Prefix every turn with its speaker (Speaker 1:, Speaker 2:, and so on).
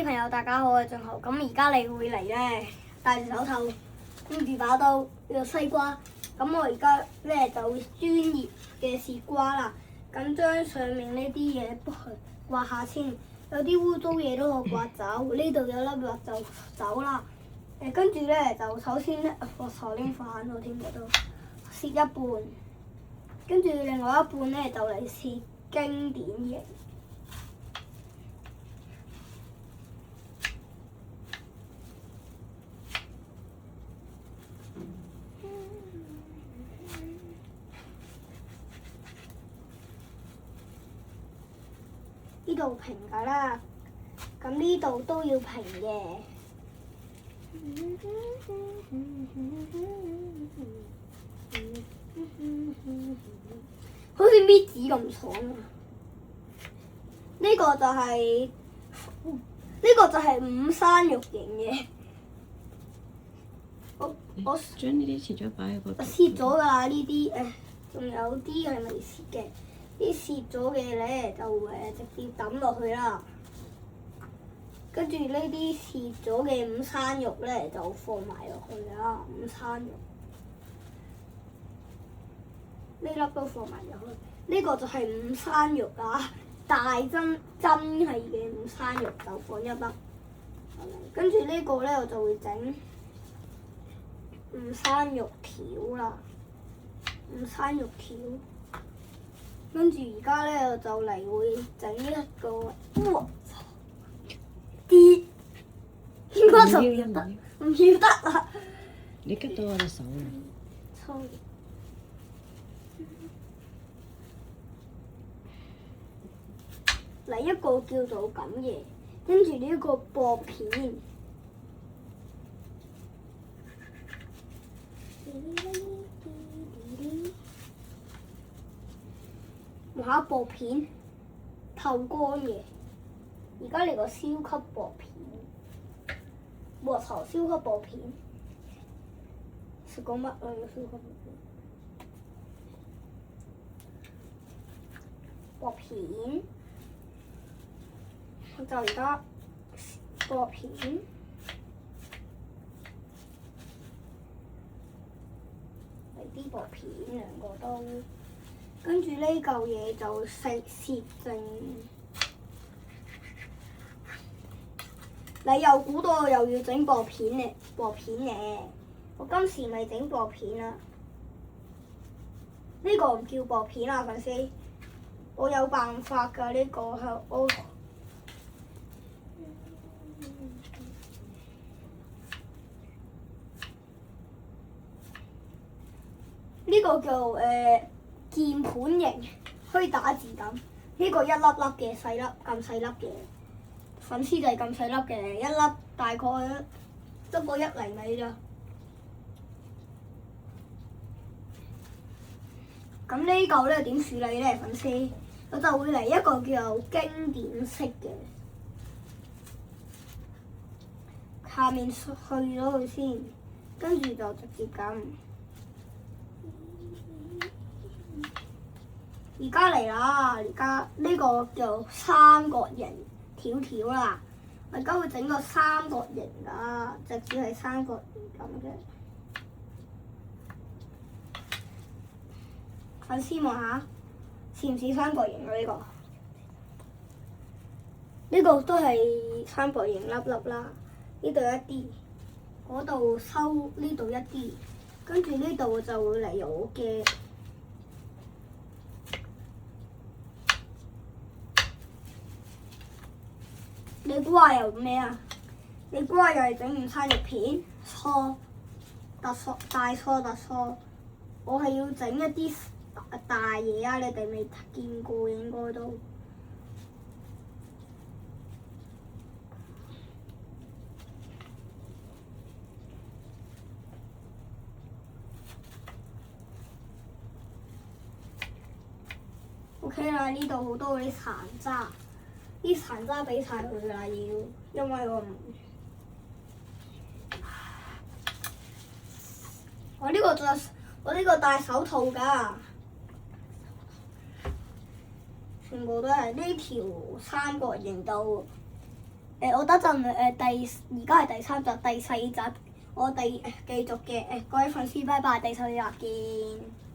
Speaker 1: 朋友大家好，我係俊豪。咁而家你會嚟咧，戴住手套，拎住把刀，呢個西瓜。咁我而家咧就會專業嘅切瓜啦。咁將上面呢啲嘢刮下先，有啲污糟嘢都可以刮走。呢度有粒核就走啦。跟住咧就首先咧，我手拎放喺度添，嗰度切一半，跟住另外一半咧就嚟切經典型。呢度平㗎啦，咁呢度都要平嘅。好似搣紙咁爽啊！呢個就係午山肉型嘅。我
Speaker 2: 將呢啲切咗擺喺個。
Speaker 1: 我切咗㗎啦，呢啲仲有啲係未切嘅。啲切咗嘅咧就直接抌落去啦，跟住呢啲切咗嘅午山肉咧就放埋落去啦。午山肉呢粒都放埋入去，呢個就係午山肉啊，大真係嘅午山肉就放一粒，跟住呢個咧我就會整午山肉條啦，午山肉條。跟住而家咧，我就嚟會整一個，哇！跌應該就唔得，唔要得啦。
Speaker 2: 你吉到我隻手啦。
Speaker 1: sorry。嚟一個叫做咁嘅，跟住呢一個薄片。畫薄片，透乾嘅。而家嚟個超級薄片，鑊頭超級薄片。食過乜啊？超級薄片。薄片，我就而家薄片。嚟啲薄片，兩個都。跟住呢嚿嘢就切正。你又估到我又要整薄片嘅，我今時咪整薄片啦。呢個唔叫薄片啊，粉絲，我有辦法㗎。呢個係我呢個叫鍵盤型，可以打字咁。呢個一粒粒嘅細粒，咁細粒嘅粉絲就係咁細粒嘅，一粒大概得個1厘米咋。咁呢嚿咧點處理咧，粉絲？我就會嚟一個叫做經典式嘅，下面去咗佢先，跟住就直接咁。而家嚟啦！而家呢個叫三角形條條啦，我而家會整個三角形㗎，直接係三角形咁嘅。粉絲望下，似唔似三角形啊？呢個都係三角形粒粒啦。呢度一啲，嗰度收呢度一啲，跟住呢度就會嚟我嘅。你估下又咩啊？你估下又係整午山肉片？錯，大錯！我係要整一啲大嘢啊！你哋未見過應該都。OK 啦，呢度好多嗰啲殘渣。啲殘渣俾晒佢啦，因為我呢個戴手套㗎，全部都係呢條三角形度我等陣而家係第3集，第4集我哋繼續嘅各位粉絲，拜拜，第4集見。